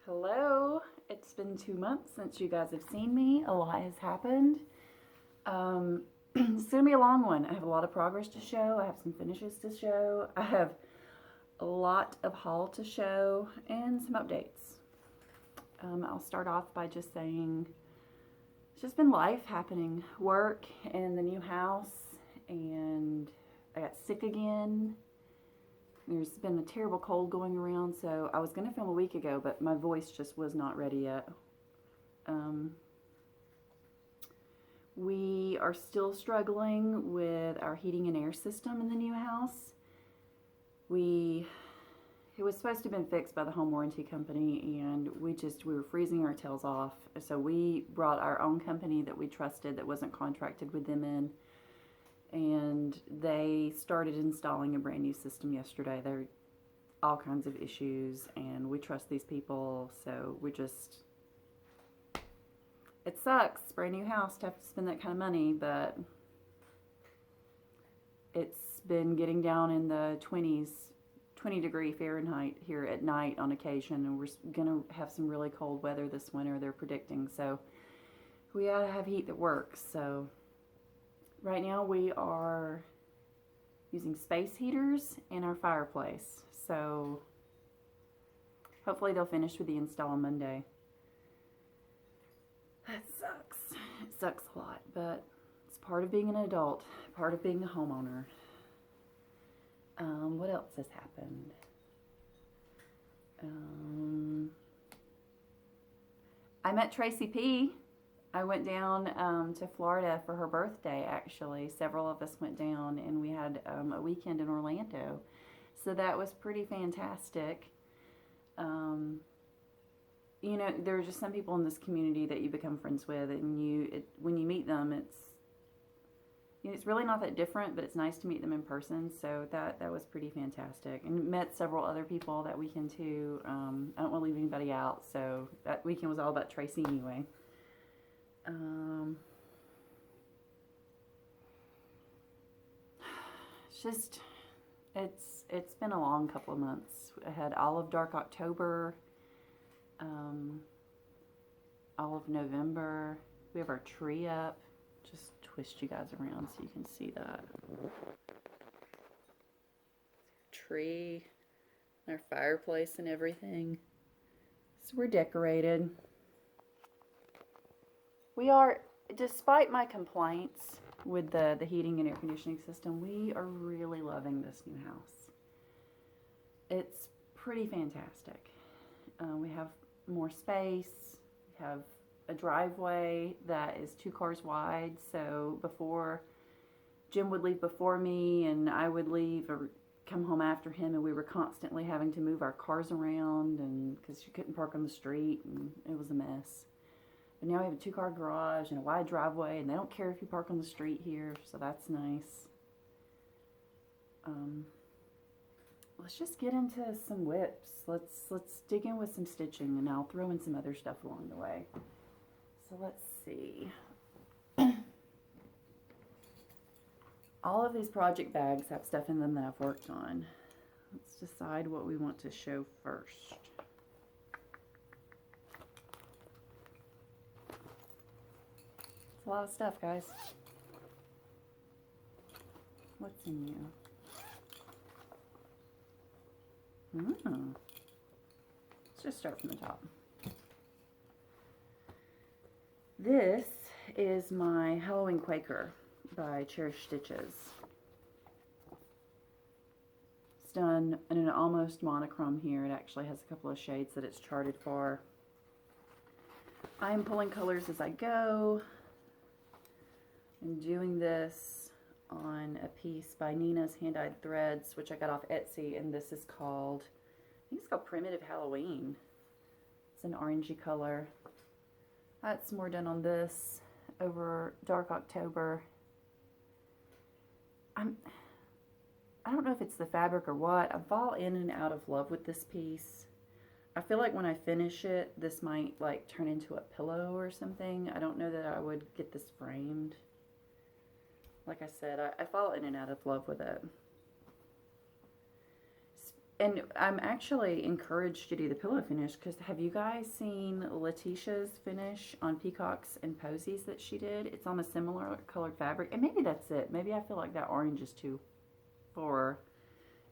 Hello, it's been 2 months since you guys have seen me. A lot has happened. It's gonna be a long one. I have a lot of progress to show. I have some finishes to show. I have a lot of haul to show and some updates. I'll start off by just saying it's just been life happening. Work and the new house, and I got sick again. There's been a terrible cold going around, so I was going to film a week ago, but my voice just was not ready yet. We are still struggling with our heating and air system in the new house. It was supposed to have been fixed by the home warranty company, and we were freezing our tails off. So we brought our own company that we trusted, that wasn't contracted with them in. And they started installing a brand new system yesterday. There are all kinds of issues, and we trust these people, so it sucks, brand new house, to have to spend that kind of money, but it's been getting down in the 20s, 20-degree Fahrenheit here at night on occasion, and we're gonna have some really cold weather this winter, they're predicting, so we gotta have heat that works. So right now we are using space heaters in our fireplace, so hopefully they'll finish with the install on Monday. That sucks. It sucks a lot, but it's part of being an adult, part of being a homeowner. What else has happened? I met Tracy P. I went down to Florida for her birthday, actually. Several of us went down, and we had a weekend in Orlando. So that was pretty fantastic. You know, there are just some people in this community that you become friends with, and when you meet them, it's really not that different, but it's nice to meet them in person. So that was pretty fantastic, and met several other people that weekend too. I don't want to leave anybody out, so that weekend was all about Tracy anyway. It's been a long couple of months. I had all of dark October, all of November. We have our tree up. Just twist you guys around so you can see that. Tree, our fireplace and everything. So we're decorated. We are, despite my complaints with the heating and air conditioning system, we are really loving this new house. It's pretty fantastic. We have more space. We have a driveway that is 2 cars wide, so before Jim would leave before me and I would leave or come home after him, and we were constantly having to move our cars around, and because you couldn't park on the street, and it was a mess. But now we have a 2-car garage and a wide driveway, and they don't care if you park on the street here, so that's nice. Let's just get into some whips. Let's dig in with some stitching, and I'll throw in some other stuff along the way. So let's see. All of these project bags have stuff in them that I've worked on. Let's decide what we want to show first. It's a lot of stuff, guys. What's in you? Let's just start from the top. This is my Halloween Quaker by Cherish Stitches. It's done in an almost monochrome here. It actually has a couple of shades that it's charted for. I'm pulling colors as I go. I'm doing this on a piece by Nina's Hand-Dyed Threads, which I got off Etsy, and this is called, I think it's called Primitive Halloween. It's an orangey color. That's more done on this over dark October. I don't know if it's the fabric or what. I fall in and out of love with this piece. I feel like when I finish it, this might like turn into a pillow or something. I don't know that I would get this framed. Like I said, I fall in and out of love with it. And I'm actually encouraged to do the pillow finish because have you guys seen Letitia's finish on peacocks and posies that she did? It's on a similar colored fabric. And maybe that's it. Maybe I feel like that orange is too for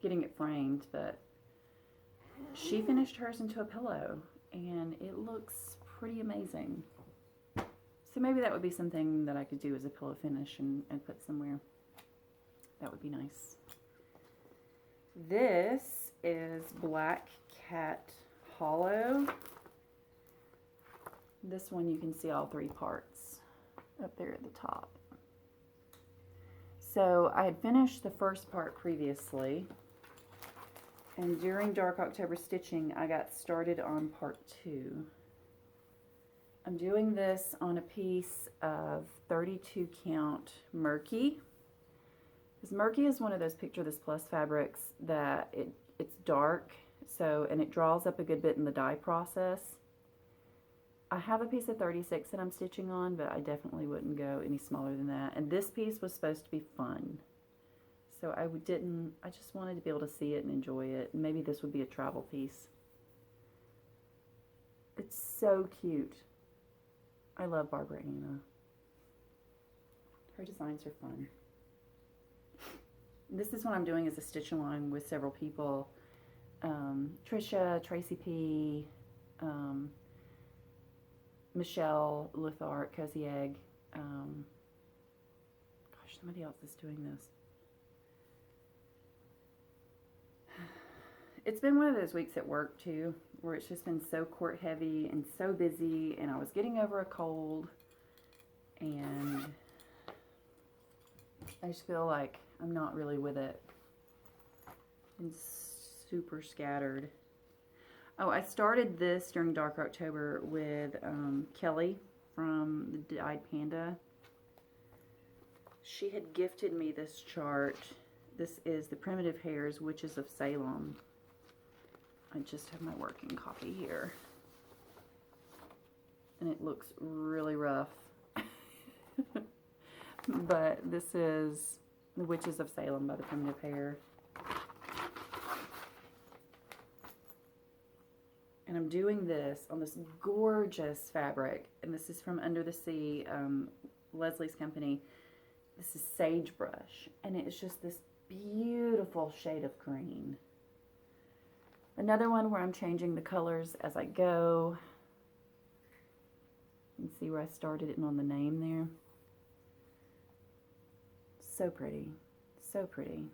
getting it framed. But she finished hers into a pillow. And it looks pretty amazing. So maybe that would be something that I could do as a pillow finish and put somewhere. That would be nice. This is Black Cat Hollow. This one you can see all three parts up there at the top. So I had finished the first part previously, and during Dark October stitching I got started on part 2. I'm doing this on a piece of 32 count Murky. Because Murky is one of those Picture This Plus fabrics that it's dark, and it draws up a good bit in the dye process. I have a piece of 36 that I'm stitching on, but I definitely wouldn't go any smaller than that. And this piece was supposed to be fun. So I just wanted to be able to see it and enjoy it. And maybe this would be a travel piece. It's so cute. I love Barbara Anna. Her designs are fun. This is what I'm doing as a stitch along with several people. Trisha, Tracy P, Michelle, Luthart, Cozy Egg. Gosh, somebody else is doing this. It's been one of those weeks at work too, where it's just been so court heavy and so busy, and I was getting over a cold, and I just feel like I'm not really with it. I'm super scattered. Oh, I started this during Dark October with Kelly from the Dyed Panda. She had gifted me this chart. This is the Primitive Hairs, Witches of Salem. I just have my working copy here. And it looks really rough. But this is The Witches of Salem by the Primitive Hair. And I'm doing this on this gorgeous fabric. And this is from Under the Sea, Leslie's company. This is Sagebrush. And it's just this beautiful shade of green. Another one where I'm changing the colors as I go. You can see where I started it and on the name there. So pretty. So pretty.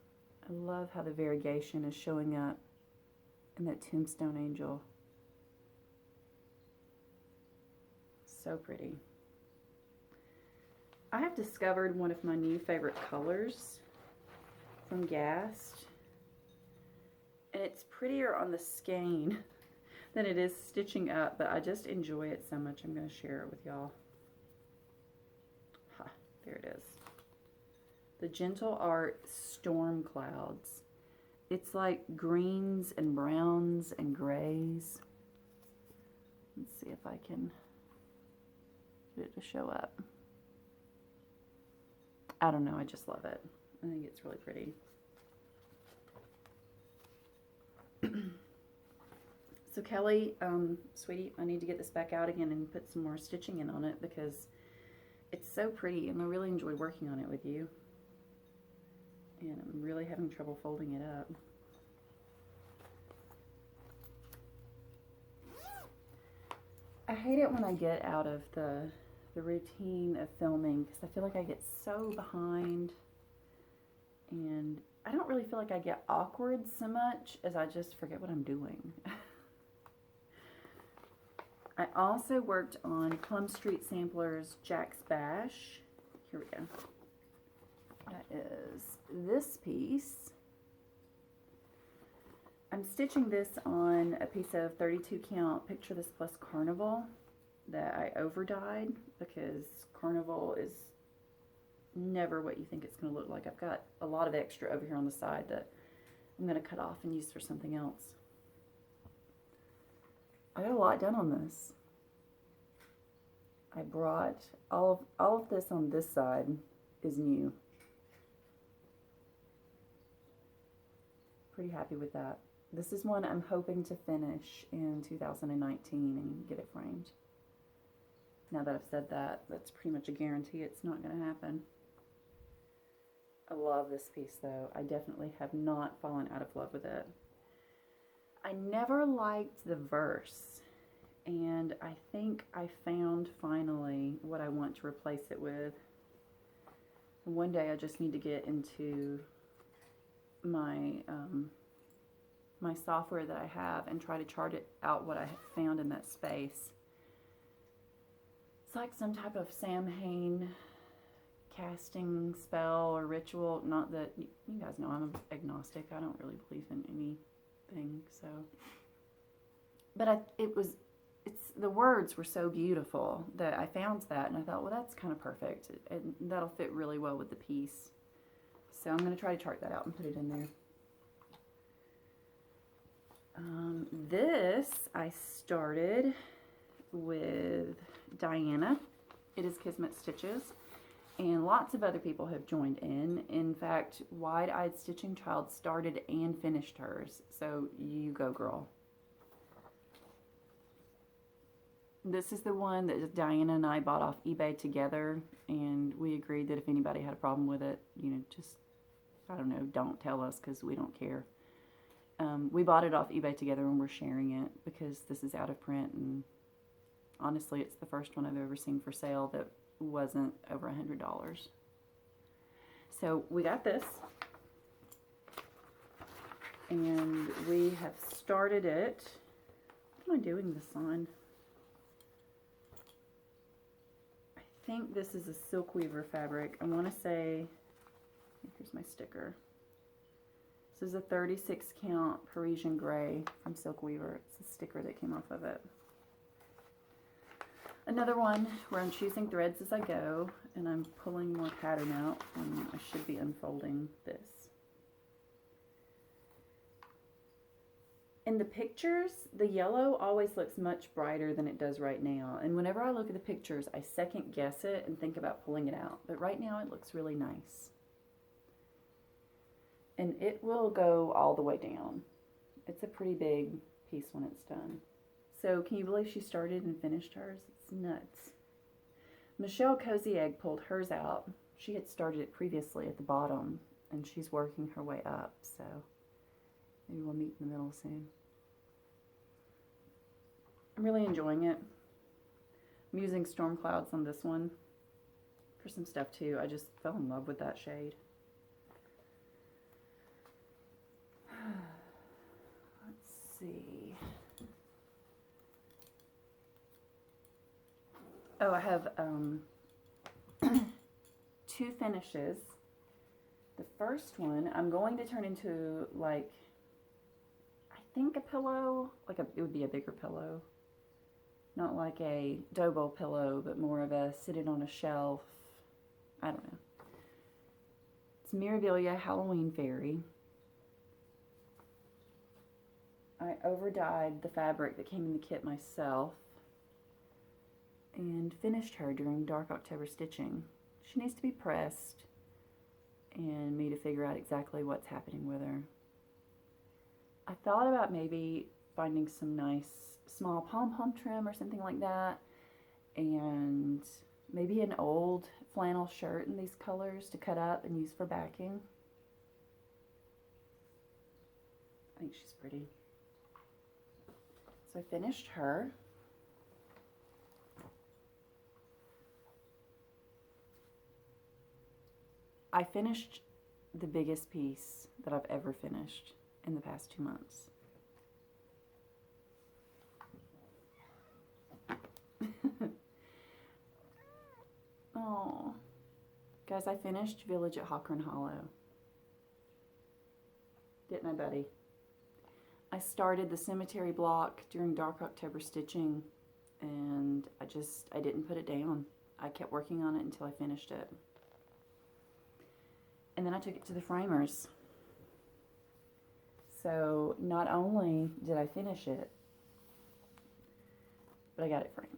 I love how the variegation is showing up in that Tombstone Angel. So pretty. I have discovered one of my new favorite colors from Gast. And it's prettier on the skein than it is stitching up, but I just enjoy it so much. I'm going to share it with y'all. Ha, there it is. The Gentle Art Storm Clouds. It's like greens and browns and grays. Let's see if I can get it to show up. I don't know, I just love it. I think it's really pretty. So Kelly, sweetie, I need to get this back out again and put some more stitching in on it because it's so pretty and I really enjoy working on it with you. And I'm really having trouble folding it up. I hate it when I get out of the routine of filming because I feel like I get so behind, and I don't really feel like I get awkward so much as I just forget what I'm doing. I also worked on Plum Street Samplers Jack's Bash. Here we go. That is this piece. I'm stitching this on a piece of 32 count Picture This Plus Carnival that I over dyed because Carnival is never what you think it's going to look like. I've got a lot of extra over here on the side that I'm going to cut off and use for something else. I got a lot done on this. I brought all of this on this side is new. Pretty happy with that. This is one I'm hoping to finish in 2019 and get it framed. Now that I've said that, that's pretty much a guarantee it's not going to happen. I love this piece though. I definitely have not fallen out of love with it. I never liked the verse, and I think I found finally what I want to replace it with. And one day I just need to get into my my software that I have and try to chart it out what I found in that space. It's like some type of Samhain casting spell or ritual. Not that, you guys know I'm agnostic. I don't really believe in anything, so. But the words were so beautiful that I found that, and I thought, well, that's kind of perfect, and that'll fit really well with the piece. So I'm going to try to chart that out and put it in there. This I started with Diana. It is Kismet Stitches, and lots of other people have joined in. In fact, Wide-Eyed Stitching Child started and finished hers, so you go, girl. This is the one that Diana and I bought off eBay together, and we agreed that if anybody had a problem with it, you know, just, I don't know, don't tell us because we don't care. We bought it off eBay together and we're sharing it because this is out of print, and honestly it's the first one I've ever seen for sale that wasn't over $100. So we got this, and we have started it. What am I doing this on? I think this is a silk weaver fabric. I want to say, here's my sticker. This is a 36 count Parisian gray from Silk Weaver. It's a sticker that came off of it. Another one where I'm choosing threads as I go, and I'm pulling more pattern out, and I should be unfolding this. In the pictures, the yellow always looks much brighter than it does right now, and whenever I look at the pictures, I second guess it and think about pulling it out, but right now it looks really nice. And it will go all the way down. It's a pretty big piece when it's done. So can you believe she started and finished hers? It's nuts. Michelle Cozy Egg pulled hers out. She had started it previously at the bottom, and she's working her way up, so maybe we'll meet in the middle soon. I'm really enjoying it. I'm using Storm Clouds on this one for some stuff too. I just fell in love with that shade. Let's see. Oh, I have 2 finishes. The first one I'm going to turn into, like, I think a pillow, like it would be a bigger pillow. Not like a dough bowl pillow, but more of a sit it on a shelf. I don't know. It's Mirabilia Halloween Fairy. I over-dyed the fabric that came in the kit myself and finished her during Dark October stitching. She needs to be pressed and me to figure out exactly what's happening with her. I thought about maybe finding some nice small pom-pom trim or something like that, and maybe an old flannel shirt in these colors to cut up and use for backing. I think she's pretty. So I finished her. I finished the biggest piece that I've ever finished in the past 2 months. Oh, guys, I finished Village at Hawkern Hollow. Didn't I, buddy? I started the cemetery block during Dark October stitching, and I didn't put it down. I kept working on it until I finished it. And then I took it to the framers. So not only did I finish it, but I got it framed.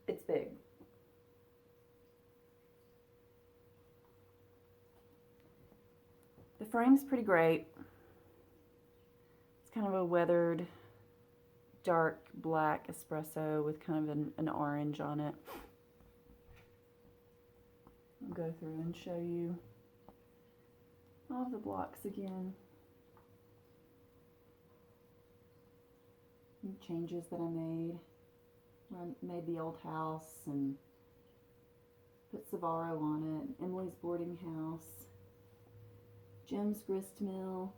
It's big. The frame's pretty great. It's kind of a weathered, dark black espresso with kind of an orange on it. I'll go through and show you all of the blocks again. And changes that I made. When I made the old house and put Savaro on it. Emily's boarding house. Jim's grist mill.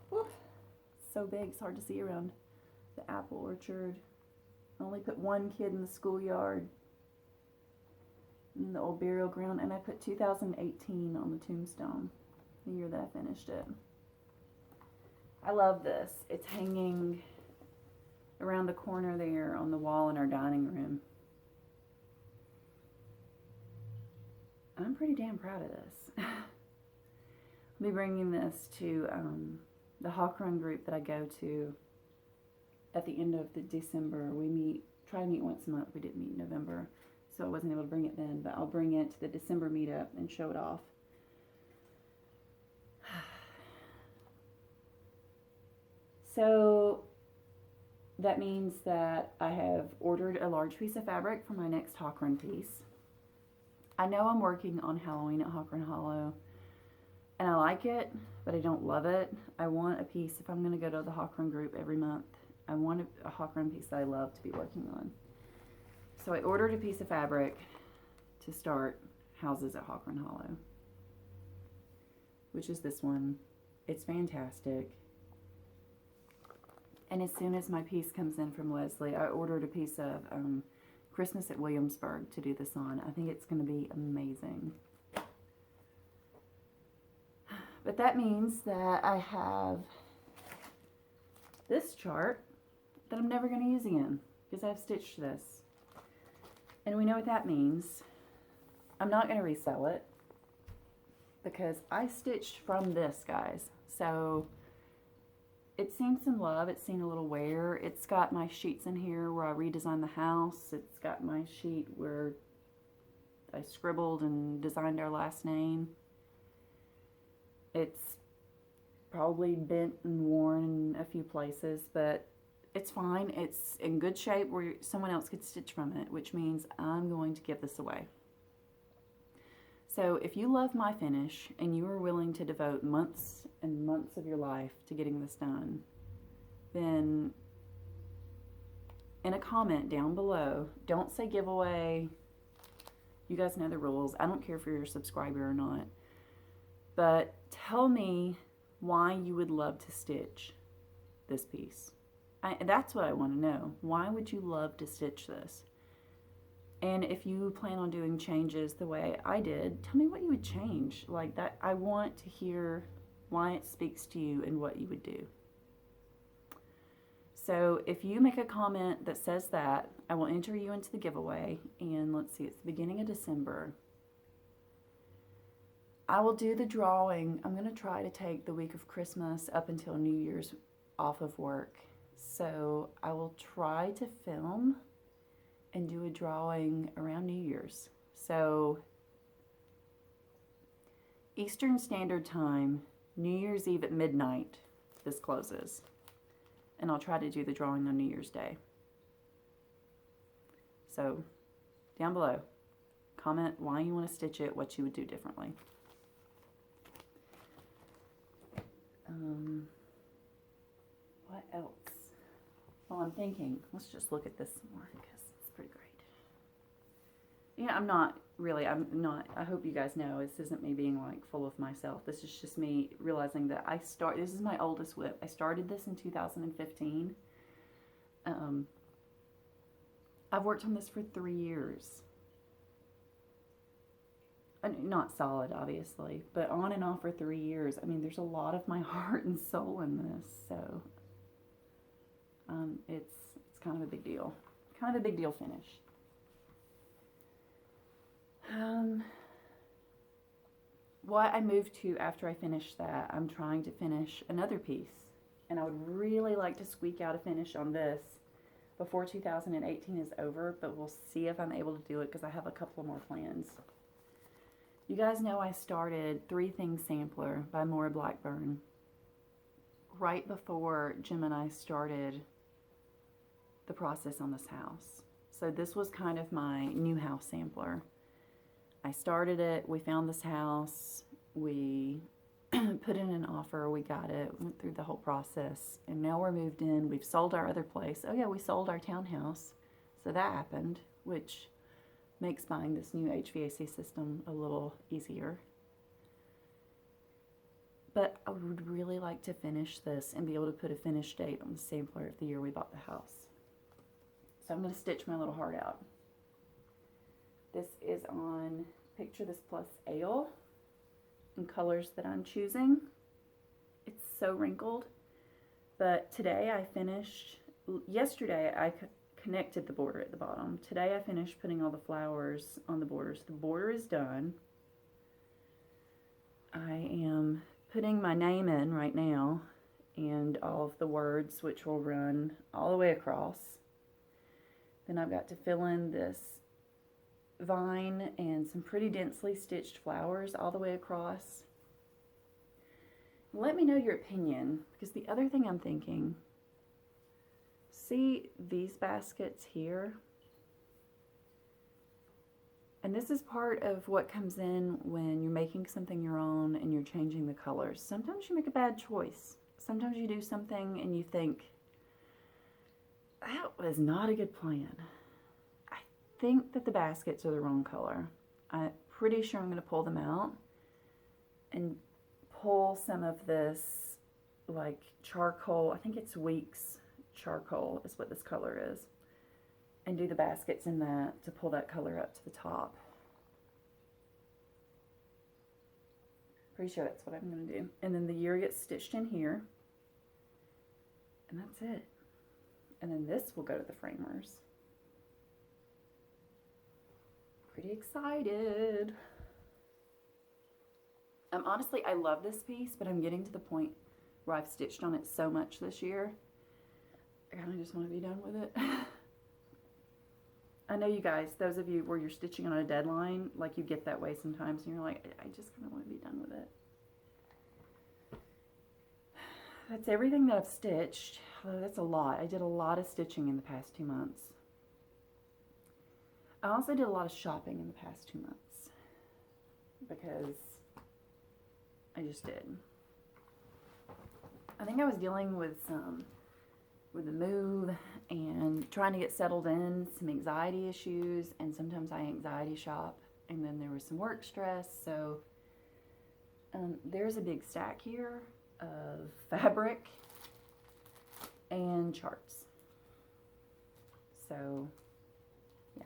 Whoop. So big, it's hard to see around the apple orchard. I only put one kid in the schoolyard. In the old burial ground, and I put 2018 on the tombstone, the year that I finished it. I love this. It's hanging around the corner there on the wall in our dining room. I'm pretty damn proud of this. I'll be bringing this to the Hawk Run group that I go to at the end of the December. We try to meet once a month. We didn't meet in November, so I wasn't able to bring it then, but I'll bring it to the December meetup and show it off. So that means that I have ordered a large piece of fabric for my next Hawk Run piece. I know I'm working on Halloween at Hawk Run Hollow, and I like it, but I don't love it. I want a piece, if I'm going to go to the Hawk Run group every month, I want a Hawk Run piece that I love to be working on. So I ordered a piece of fabric to start houses at Hawk Run Hollow, which is this one. It's fantastic. And as soon as my piece comes in from Leslie, I ordered a piece of Christmas at Williamsburg to do this on. I think it's going to be amazing. But that means that I have this chart that I'm never going to use again because I've stitched this. And we know what that means. I'm not going to resell it because I stitched from this, guys. So it's seen some love. It's seen a little wear. It's got my sheets in here where I redesigned the house. It's got my sheet where I scribbled and designed our last name. It's probably bent and worn in a few places, but it's fine. It's in good shape where someone else could stitch from it, which means I'm going to give this away. So if you love my finish and you are willing to devote months and months of your life to getting this done, then in a comment down below, don't say giveaway. You guys know the rules. I don't care if you're a subscriber or not, but tell me why you would love to stitch this piece. That's what I want to know. Why would you love to stitch this? And if you plan on doing changes the way I did, tell me what you would change. Like that, I want to hear why it speaks to you and what you would do. So if you make a comment that says that, I will enter you into the giveaway. And let's see, it's the beginning of December. I will do the drawing. I'm going to try to take the week of Christmas up until New Year's off of work. So I will try to film and do a drawing around New Year's. So Eastern Standard Time, New Year's Eve at midnight, this closes. And I'll try to do the drawing on New Year's Day. So down below, comment why you want to stitch it, what you would do differently. What else? Well, I'm thinking, let's just look at this some more because it's pretty great. Yeah, I hope you guys know this isn't me being like full of myself. This is just me realizing that this is my oldest whip. I started this in 2015. I've worked on this for 3 years. Not solid, obviously, but on and off for 3 years. I mean, there's a lot of my heart and soul in this, so it's kind of a big deal. Kind of a big deal finish. What I moved to after I finished that, I'm trying to finish another piece, and I would really like to squeak out a finish on this before 2018 is over, but we'll see if I'm able to do it because I have a couple more plans. You guys know I started Three Things Sampler by Maura Blackburn right before Jim and I started the process on this house. So this was kind of my new house sampler. I started it, we found this house, we put in an offer, we got it, went through the whole process, and now we're moved in. We've sold our other place. Oh yeah, we sold our townhouse, so that happened, which makes buying this new HVAC system a little easier. But I would really like to finish this and be able to put a finish date on the sampler of the year we bought the house. So I'm going to stitch my little heart out. This is on Picture This Plus Ale in colors that I'm choosing. It's so wrinkled, but today I finished, yesterday I connected the border at the bottom. Today I finished putting all the flowers on the borders. The border is done. I am putting my name in right now and all of the words, which will run all the way across. Then I've got to fill in this vine and some pretty densely stitched flowers all the way across. Let me know your opinion, because the other thing I'm thinking, see these baskets here? And this is part of what comes in when you're making something your own and you're changing the colors. Sometimes you make a bad choice. Sometimes you do something and you think, that was not a good plan. I think that the baskets are the wrong color. I'm pretty sure I'm going to pull them out and pull some of this like charcoal. I think it's Weeks charcoal is what this color is. And do the baskets in that to pull that color up to the top. Pretty sure that's what I'm going to do. And then the year gets stitched in here. And that's it. And then this will go to the framers. Pretty excited. Honestly, I love this piece, but I'm getting to the point where I've stitched on it so much this year. I kind of just want to be done with it. I know you guys, those of you where you're stitching on a deadline, like you get that way sometimes, and you're like, I just kind of want to be done with it. That's everything that I've stitched. Although that's a lot. I did a lot of stitching in the past 2 months. I also did a lot of shopping in the past 2 months because I just did. I think I was dealing with the move and trying to get settled in, some anxiety issues, and sometimes I anxiety shop, and then there was some work stress. So there's a big stack here of fabric and charts. So yeah.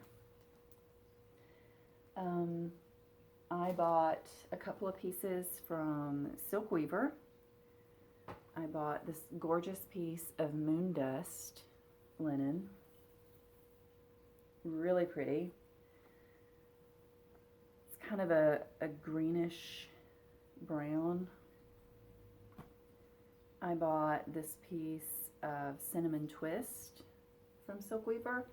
I bought a couple of pieces from Silk Weaver. I bought this gorgeous piece of moon dust linen. Really pretty. It's kind of a greenish brown. I bought this piece of cinnamon twist from Silk Weaver.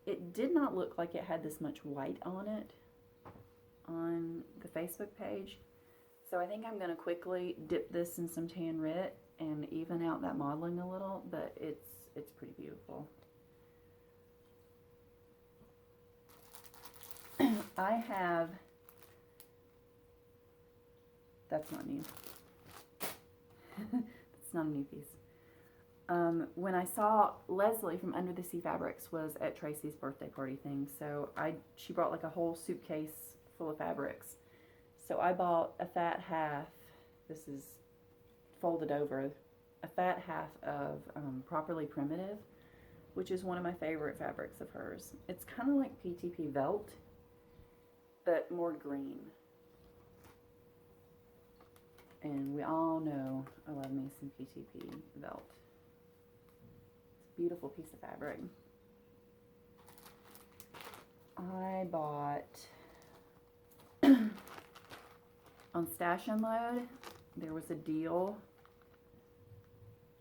It did not look like it had this much white on it on the Facebook page. So I think I'm going to quickly dip this in some tan rit and even out that modeling a little, but it's pretty beautiful. I have, that's not new. It's not a new piece. When I saw Leslie from Under the Sea Fabrics was at Tracy's birthday party thing, so she brought like a whole suitcase full of fabrics. So I bought a fat half, this is folded over, a fat half of Properly Primitive, which is one of my favorite fabrics of hers. It's kind of like PTP Velt, but more green. And we all know I love me some PTP Velt. It's a beautiful piece of fabric. I bought, on Stash and Load, there was a deal.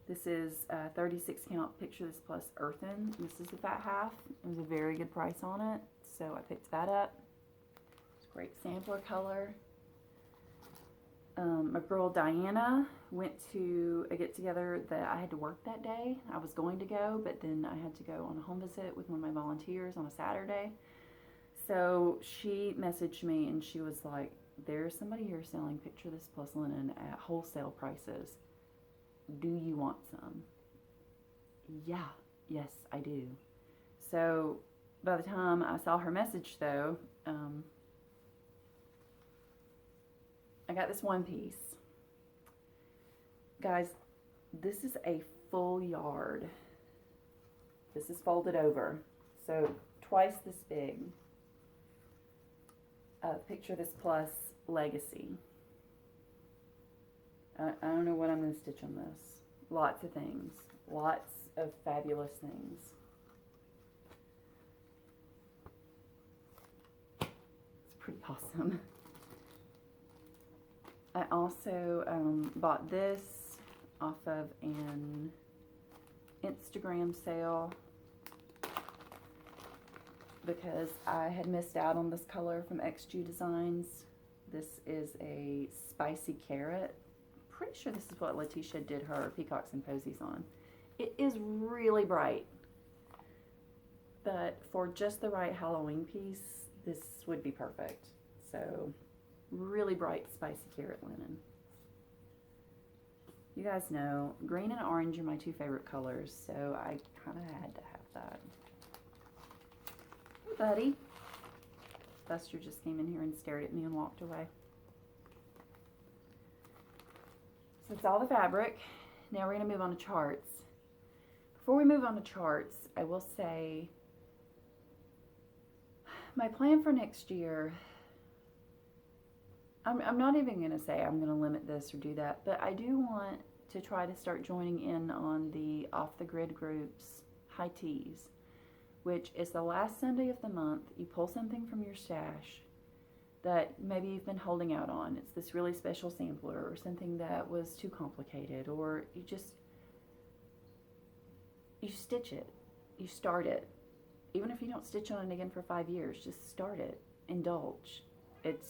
This is 36 count Picture This Plus Earthen. This is the fat half. It was a very good price on it, so I picked that up. Of Great sampler color. My girl Diana went to a get-together that I had to work that day. I was going to go, but then I had to go on a home visit with one of my volunteers on a Saturday. So she messaged me and she was like, there's somebody here selling Picture This Plus linen at wholesale prices. Do you want some? Yeah, yes, I do. So by the time I saw her message, though, I got this one piece. Guys, this is a full yard. This is folded over, so twice this big. Picture This Plus Legacy. I don't know what I'm going to stitch on this. Lots of things. Lots of fabulous things. It's pretty awesome. I also bought this off of an Instagram sale because I had missed out on this color from XG Designs. This is a spicy carrot. Pretty sure this is what Letitia did her Peacocks and Posies on. It is really bright, but for just the right Halloween piece, this would be perfect. So, really bright spicy carrot linen. You guys know, green and orange are my two favorite colors, so I kind of had to have that. Hey, buddy. Buster just came in here and stared at me and walked away. So that's all the fabric. Now we're going to move on to charts. Before we move on to charts, I will say my plan for next year, I'm not even going to say I'm going to limit this or do that, but I do want to try to start joining in on the Off the Grid groups high teas, which is the last Sunday of the month. You pull something from your stash that maybe you've been holding out on. It's this really special sampler or something that was too complicated, or you stitch it, you start it. Even if you don't stitch on it again for 5 years, just start it, indulge.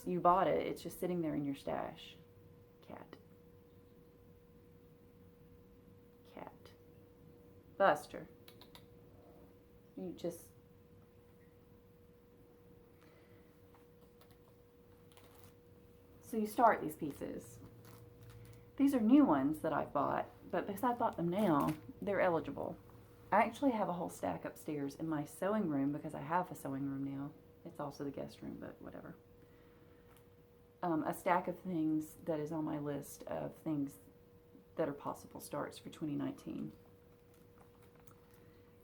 You bought it, it's just sitting there in your stash. Cat. Buster. You just... So you start these pieces. These are new ones that I've bought, but because I bought them now, they're eligible. I actually have a whole stack upstairs in my sewing room because I have a sewing room now. It's also the guest room, but whatever. A stack of things that is on my list of things that are possible starts for 2019.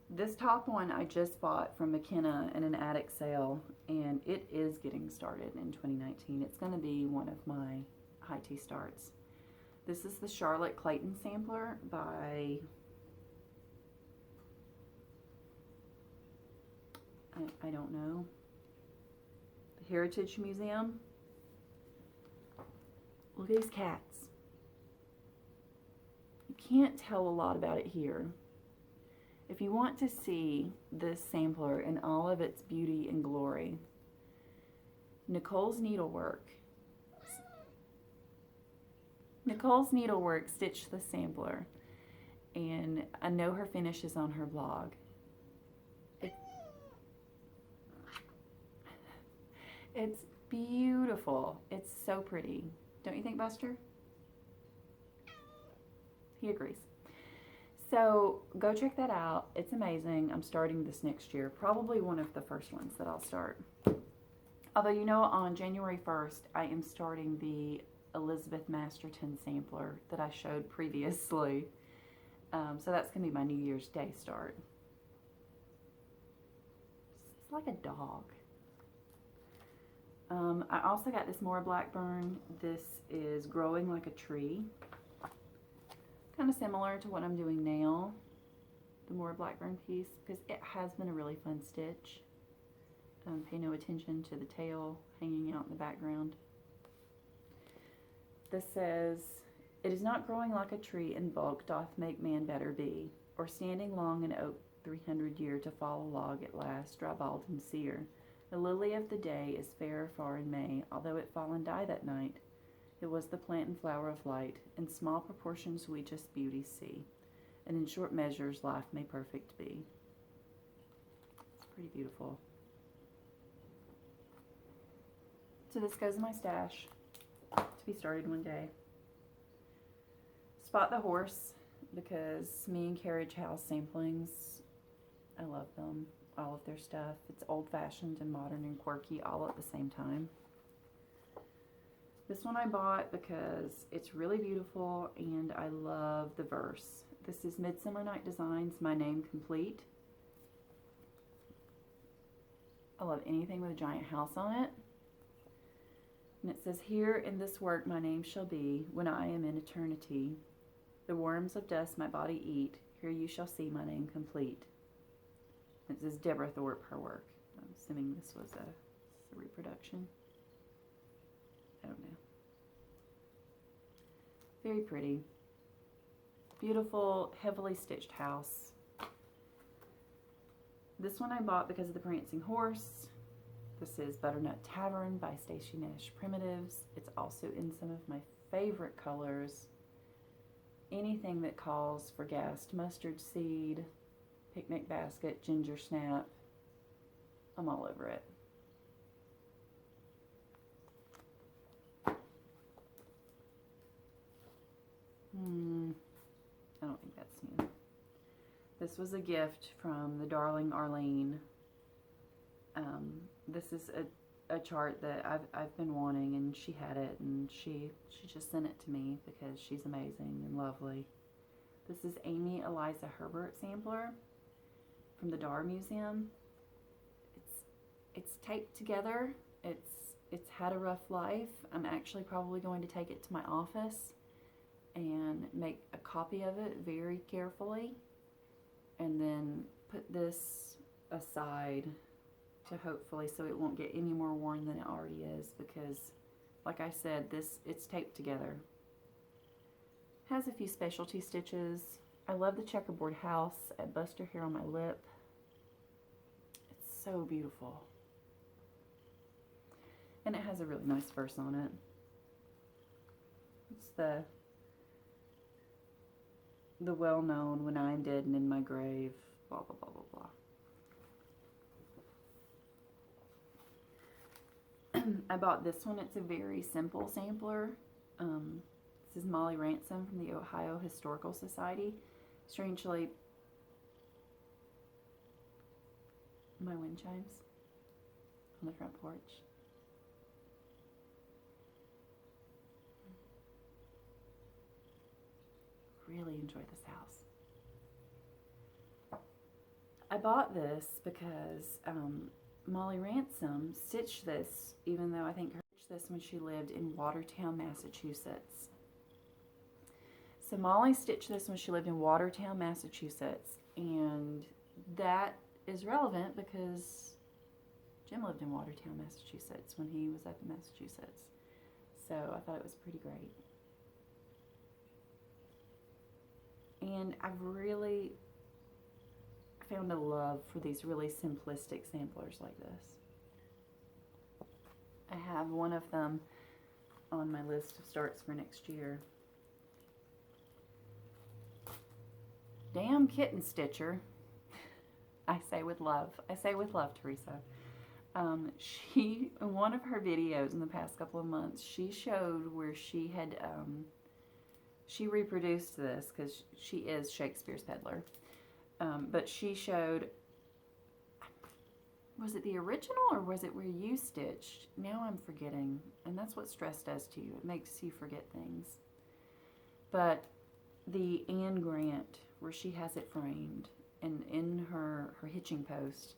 This top one I just bought from McKenna in an attic sale, and it is getting started in 2019. It's going to be one of my high tea starts. This is the Charlotte Clayton sampler by, I don't know, the Heritage Museum. Look at these cats. You can't tell a lot about it here. If you want to see this sampler in all of its beauty and glory, Nicole's Needlework stitched the sampler, and I know her finish is on her blog. It's beautiful. It's so pretty. Don't you think, Buster? He agrees. So go check that out. It's amazing. I'm starting this next year. Probably one of the first ones that I'll start. Although, you know, on January 1st, I am starting the Elizabeth Masterton sampler that I showed previously. So that's going to be my New Year's Day start. It's like a dog. I also got this More Blackburn. This is Growing Like a Tree. Kind of similar to what I'm doing now, the More Blackburn piece, because it has been a really fun stitch. Pay no attention to the tail hanging out in the background. This says, "It is not growing like a tree in bulk doth make man better be, or standing long in oak 300 year to fall a log at last, dry bald and sere. The lily of the day is fairer far in May, although it fall and die that night. It was the plant and flower of light. In small proportions we just beauty see, and in short measures life may perfect be. It's pretty beautiful. So this goes in my stash to be started one day. Spot the Horse, because me and Carriage House samplings, I love them. All of their stuff. It's old-fashioned and modern and quirky all at the same time. This one I bought because it's really beautiful and I love the verse. This is Midsummer Night Designs, My Name Complete. I love anything with a giant house on it. And it says, here in this work my name shall be, when I am in eternity. The worms of dust my body eat, here you shall see my name complete. It says Deborah Thorpe, her work. I'm assuming this was a reproduction. I don't know. Very pretty. Beautiful, heavily stitched house. This one I bought because of the Prancing Horse. This is Butternut Tavern by Stacey Nash Primitives. It's also in some of my favorite colors. Anything that calls for gassed mustard seed, picnic basket, ginger snap, I'm all over it. I don't think that's new. This was a gift from the darling Arlene. This is a chart that I've been wanting, and she had it, and she just sent it to me because she's amazing and lovely. This is Amy Eliza Herbert sampler from the Dar Museum. It's taped together. It's had a rough life. I'm actually probably going to take it to my office and make a copy of it very carefully, and then put this aside to hopefully, so it won't get any more worn than it already is, because like I said, it's taped together. Has a few specialty stitches. I love the checkerboard house. I bust her hair on my lip. It's so beautiful. And it has a really nice verse on it. It's the well-known, when I am dead and in my grave, blah, blah, blah, blah, blah. I bought this one. It's a very simple sampler. This is Molly Ransom from the Ohio Historical Society. Strangely, my wind chimes on the front porch. Really enjoy this house. I bought this because Molly Ransom stitched this, even though I think her stitched this when she lived in Watertown, Massachusetts. So Molly stitched this when she lived in Watertown, Massachusetts, and that is relevant because Jim lived in Watertown, Massachusetts when he was up in Massachusetts. So I thought it was pretty great. And I've really found a love for these really simplistic samplers like this. I have one of them on my list of starts for next year. Damn kitten stitcher. I say with love. I say with love, Teresa. She, in one of her videos in the past couple of months, she showed where she had, she reproduced this because she is Shakespeare's peddler. But she showed, was it the original or was it where you stitched? Now I'm forgetting. And that's what stress does to you. It makes you forget things. But the Anne Grant, where she has it framed and in her hitching post.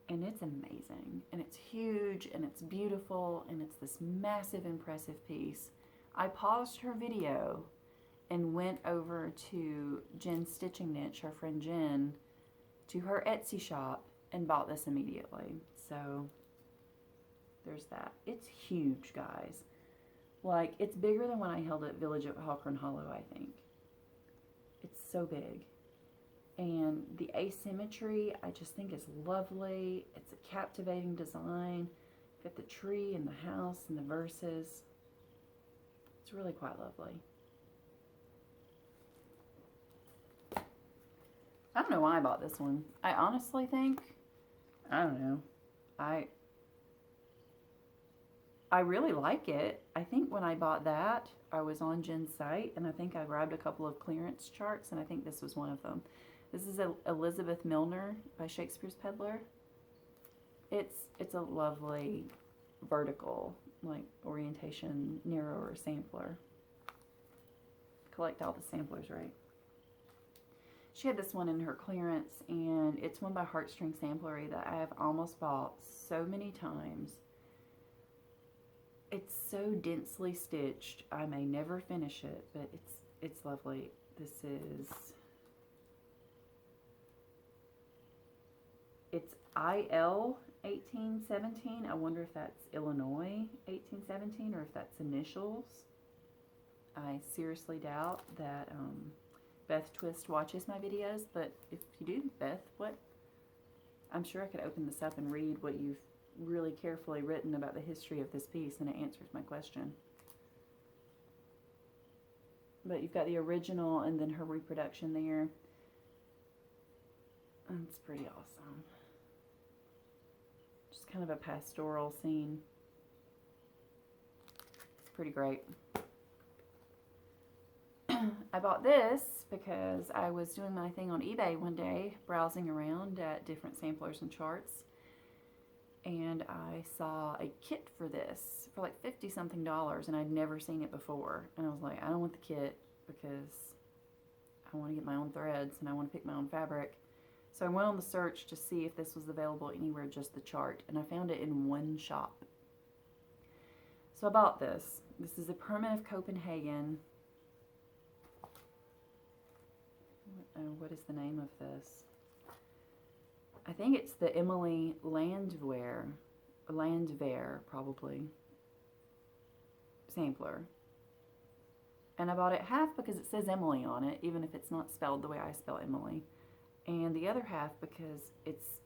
And it's amazing. And it's huge and it's beautiful and it's this massive, impressive piece. I paused her video and went over to Jen's Stitching Niche, her friend Jen, to her Etsy shop and bought this immediately. So there's that. It's huge, guys. Like, it's bigger than when I held it at Village at Hawkhorn Hollow, I think. It's so big. And the asymmetry, I just think is lovely. It's a captivating design. Got the tree and the house and the verses. It's really quite lovely. I don't know why I bought this one. I honestly think, I don't know. I really like it. I think when I bought that, I was on Jen's site, and I think I grabbed a couple of clearance charts, and I think this was one of them. This is Elizabeth Milner by Shakespeare's Peddler. It's a lovely vertical, like, orientation, narrower sampler. Collect all the samplers, right? She had this one in her clearance, and it's one by Heartstring Samplery that I have almost bought so many times. It's so densely stitched, I may never finish it, but it's lovely. This is, it's IL 1817. I wonder if that's Illinois 1817 or if that's initials. I seriously doubt that Beth Twist watches my videos, but if you do, Beth, what? I'm sure I could open this up and read what you've really carefully written about the history of this piece, and it answers my question. But you've got the original and then her reproduction there. It's pretty awesome. Just kind of a pastoral scene. It's pretty great. I bought this because I was doing my thing on eBay one day, browsing around at different samplers and charts. And I saw a kit for this for like $50-something, and I'd never seen it before. And I was like, I don't want the kit because I want to get my own threads and I want to pick my own fabric. So I went on the search to see if this was available anywhere, just the chart, and I found it in one shop. So I bought this. This is a Permanent of Copenhagen. What is the name of this? I think it's the Emily Landwehr probably, sampler. And I bought it half because it says Emily on it, even if it's not spelled the way I spell Emily. And the other half because it's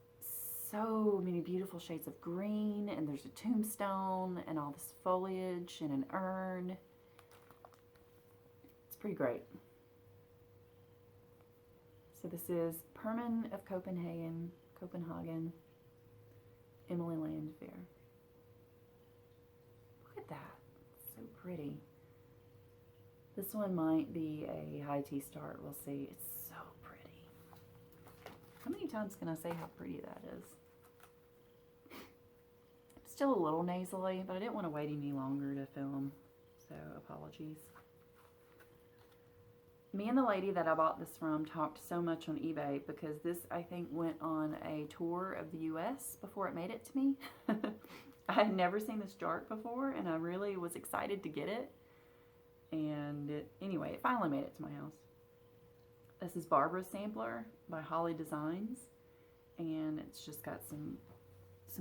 so many beautiful shades of green, and there's a tombstone and all this foliage and an urn. It's pretty great. So this is Permanent of Copenhagen, Emily Landwehr. Look at that. It's so pretty. This one might be a high tea start. We'll see. It's so pretty. How many times can I say how pretty that is? Still a little nasally, but I didn't want to wait any longer to film, so apologies. Me and the lady that I bought this from talked so much on eBay because this, I think, went on a tour of the U.S. before it made it to me. I had never seen this chart before, and I really was excited to get it. And anyway, it finally made it to my house. This is Barbara's Sampler by Holly Designs, and it's just got some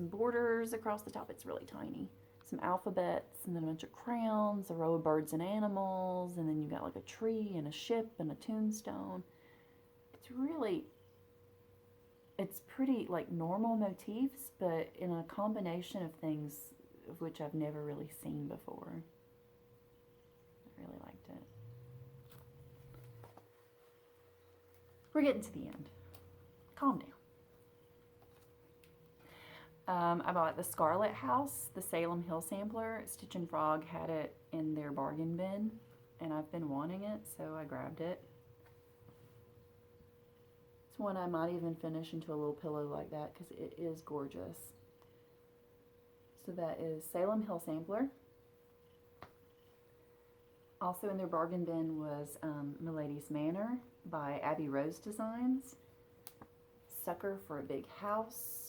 borders across the top. It's really tiny. Some alphabets, and then a bunch of crowns, a row of birds and animals, and then you got like a tree and a ship and a tombstone. It's pretty like normal motifs, but in a combination of things of which I've never really seen before. I really liked it. We're getting to the end. Calm down. I bought the Scarlet House, the Salem Hill sampler. Stitch and Frog had it in their bargain bin, and I've been wanting it, so I grabbed it. It's one I might even finish into a little pillow like that because it is gorgeous. So that is Salem Hill sampler. Also in their bargain bin was Milady's Manor by Abby Rose Designs. Sucker for a Big House.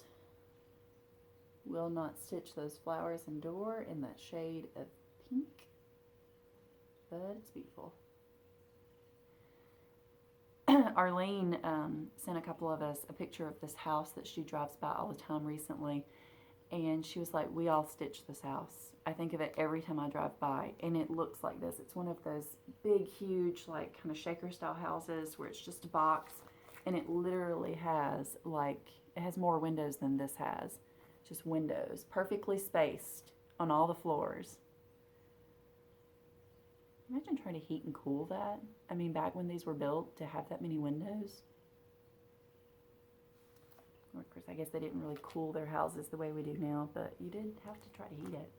Will not stitch those flowers indoor in that shade of pink, but it's beautiful. Arlene sent a couple of us a picture of this house that she drives by all the time recently, and she was like, we all stitched this house. I think of it every time I drive by, and it looks like this. It's one of those big, huge, like kind of shaker style houses where it's just a box, And it literally has, like, it has more windows than this has. Just windows, perfectly spaced on all the floors. Imagine trying to heat and cool that. I mean, back when these were built, to have that many windows. Of course, I guess they didn't really cool their houses the way we do now, but you did have to try to heat it.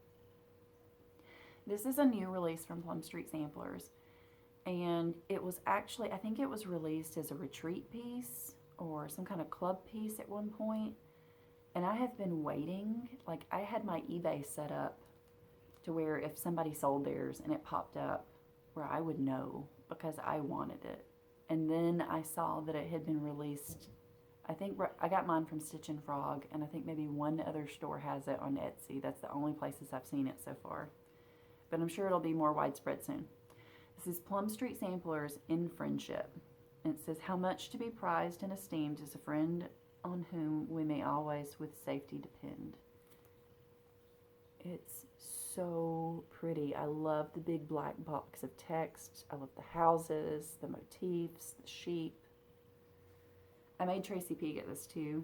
This is a new release from Plum Street Samplers. And it was actually, I think it was released as a retreat piece or some kind of club piece at one point. And I have been waiting, like I had my eBay set up to where if somebody sold theirs and it popped up, where I would know because I wanted it. And then I saw that it had been released. I think I got mine from Stitch and Frog, and I think maybe one other store has it on Etsy. That's the only places I've seen it so far. But I'm sure it'll be more widespread soon. This is Plum Street Samplers in Friendship. And it says, how much to be prized and esteemed is a friend on whom we may always with safety depend. It's so pretty. I love the big black box of text. I love the houses, the motifs, the sheep. I made Tracy P get this too.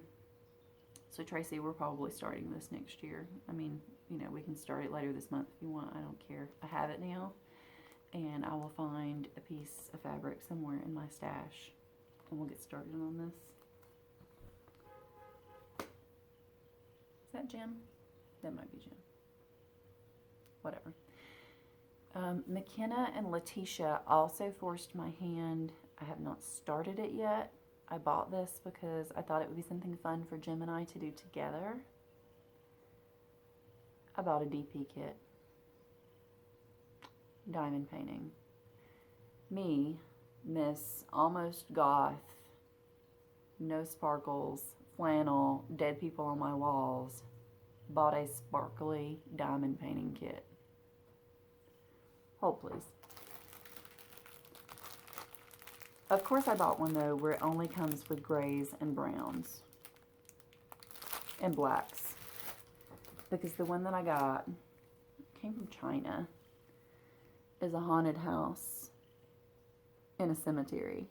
So Tracy, we're probably starting this next year. I mean, you know, we can start it later this month if you want. I don't care. I have it now. And I will find a piece of fabric somewhere in my stash. And we'll get started on this. Is that Jim? That might be Jim. Whatever. McKenna and Letitia also forced my hand. I have not started it yet. I bought this because I thought it would be something fun for Jim and I to do together. I bought a DP kit. Diamond painting. Me, Miss Almost Goth, no sparkles, flannel, dead people on my walls, bought a sparkly diamond painting kit. Hold please. Of course I bought one though where it only comes with grays and browns and blacks, because the one that I got came from China. Is a haunted house in a cemetery.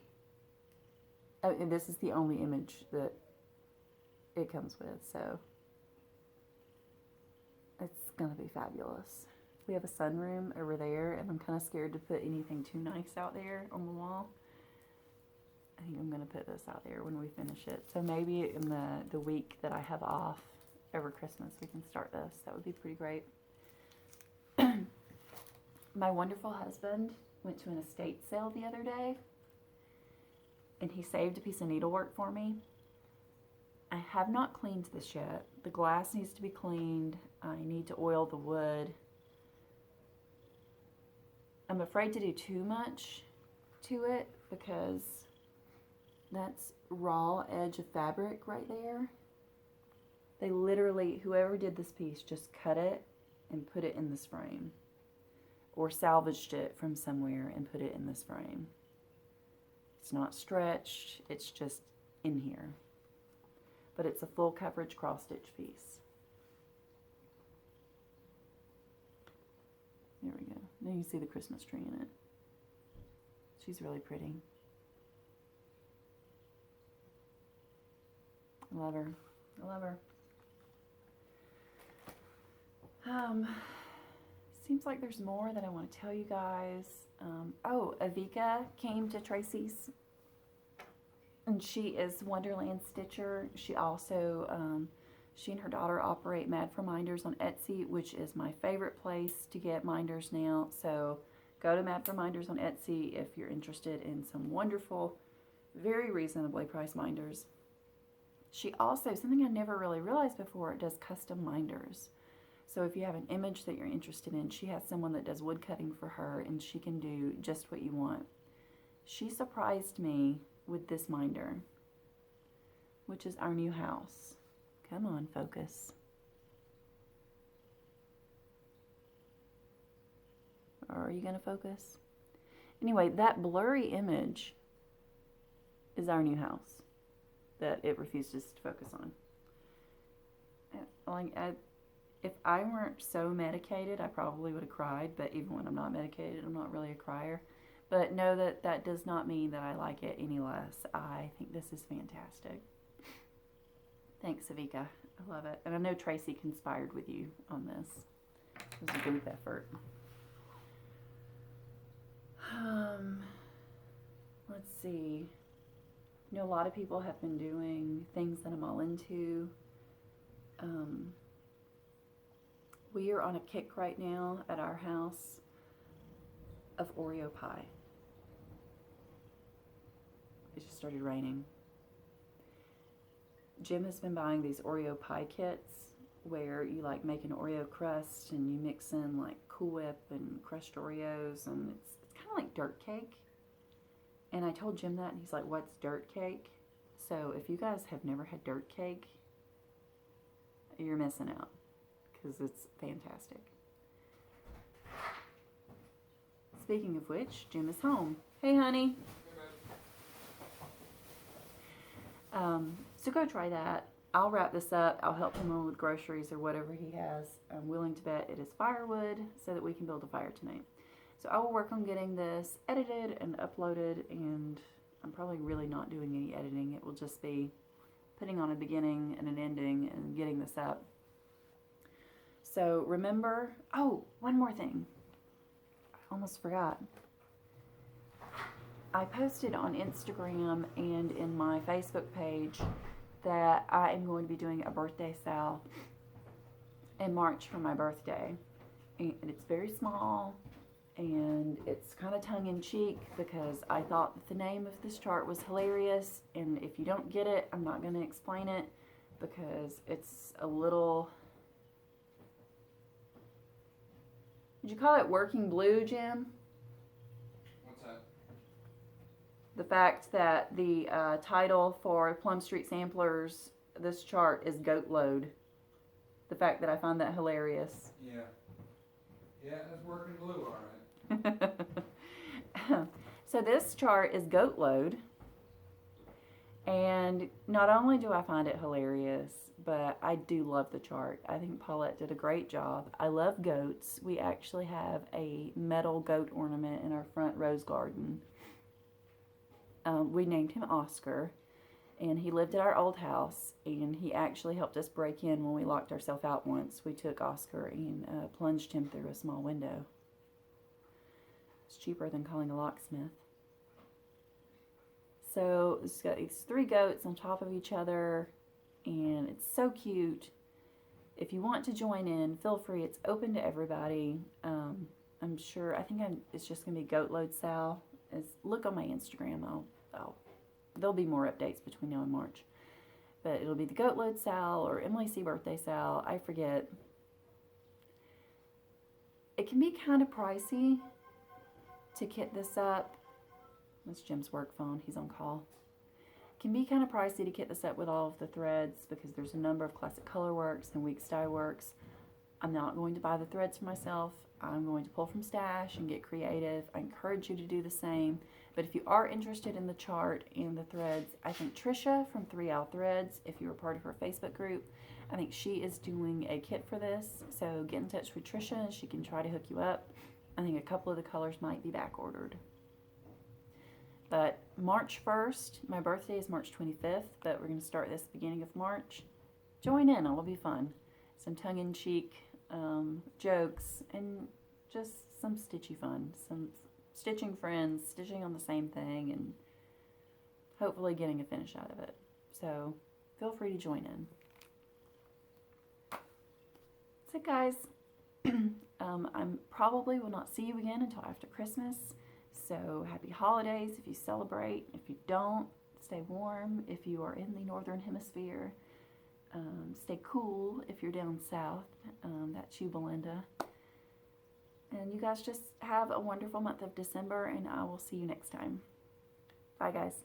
Oh, and this is the only image that it comes with, so it's gonna be fabulous. We have a sunroom over there, and I'm kind of scared to put anything too nice out there on the wall. I think I'm gonna put this out there when we finish it. So maybe in the week that I have off over Christmas, we can start this. That would be pretty great. My wonderful husband went to an estate sale the other day, and he saved a piece of needlework for me. I have not cleaned this yet. The glass needs to be cleaned. I need to oil the wood. I'm afraid to do too much to it because that's raw edge of fabric right there. They literally, whoever did this piece, just cut it and put it in this frame. Or salvaged it from somewhere and put it in this frame. It's not stretched, it's just in here. But it's a full coverage cross stitch piece. There we go. Now you see the Christmas tree in it. She's really pretty. I love her. I love her. Seems like there's more that I want to tell you guys. Oh, Avika came to Tracy's, and she is Wonderland Stitcher. She also, she and her daughter operate Mad for Minders on Etsy, which is my favorite place to get minders now. So go to Mad for Minders on Etsy if you're interested in some wonderful, very reasonably priced minders. She also, something I never really realized before, does custom minders. So if you have an image that you're interested in, she has someone that does wood cutting for her, and she can do just what you want. She surprised me with this minder, which is our new house. Come on, focus. Or are you going to focus? Anyway, that blurry image is our new house that it refuses to focus on. If I weren't so medicated, I probably would have cried, but even when I'm not medicated, I'm not really a crier. But know that that does not mean that I like it any less. I think this is fantastic. Thanks, Avika. I love it. And I know Tracy conspired with you on this. It was a group effort. Let's see. You know, a lot of people have been doing things that I'm all into. We are on a kick right now at our house of Oreo pie. It just started raining. Jim has been buying these Oreo pie kits where you like make an Oreo crust and you mix in like Cool Whip and crushed Oreos, and it's kind of like dirt cake. And I told Jim that and he's like, what's dirt cake? So if you guys have never had dirt cake, you're missing out because it's fantastic. Speaking of which, Jim is home. Hey, honey. So go try that. I'll wrap this up. I'll help him with groceries or whatever he has. I'm willing to bet it is firewood so that we can build a fire tonight. So I will work on getting this edited and uploaded, and I'm probably really not doing any editing. It will just be putting on a beginning and an ending and getting this up. So remember, oh, one more thing. I almost forgot. I posted on Instagram and in my Facebook page that I am going to be doing a birthday sale in March for my birthday. And it's very small and it's kind of tongue-in-cheek because I thought that the name of this chart was hilarious, and if you don't get it, I'm not going to explain it because it's a little... Would you call it working blue, Jim? What's that? The fact that the title for Plum Street Samplers, this chart, is Goat Load. The fact that I find that hilarious. Yeah. Yeah, it's working blue, all right. So this chart is Goat Load. And not only do I find it hilarious, but I do love the chart. I think Paulette did a great job. I love goats. We actually have a metal goat ornament in our front rose garden. We named him Oscar, and he lived at our old house, and he actually helped us break in when we locked ourselves out once. We took Oscar and plunged him through a small window. It's cheaper than calling a locksmith. So it's got these 3 goats on top of each other, and it's so cute. If you want to join in, feel free. It's open to everybody. I'm sure, it's just going to be Goat Load Sal. Look on my Instagram. There'll be more updates between now and March. But it'll be the Goat Load Sal or Emily C. Birthday Sal. I forget. It can be kind of pricey to kit this up. That's Jim's work phone. He's on call. It can be kind of pricey to kit this up with all of the threads because there's a number of Classic Color Works and Weeks Dye Works. I'm not going to buy the threads for myself. I'm going to pull from stash and get creative. I encourage you to do the same. But if you are interested in the chart and the threads, I think Trisha from 3 Owl Threads, if you were part of her Facebook group, I think she is doing a kit for this. So get in touch with Trisha and she can try to hook you up. I think a couple of the colors might be back ordered. But March 1st, my birthday is March 25th, but we're going to start this beginning of March. Join in, it'll be fun. Some tongue-in-cheek jokes and just some stitchy fun. Some stitching friends, stitching on the same thing, and hopefully getting a finish out of it. So feel free to join in. That's it, guys. I probably will not see you again until after Christmas. So happy holidays if you celebrate. If you don't, stay warm if you are in the northern hemisphere. Stay cool if you're down south. That's you, Belinda. And you guys just have a wonderful month of December, and I will see you next time. Bye, guys.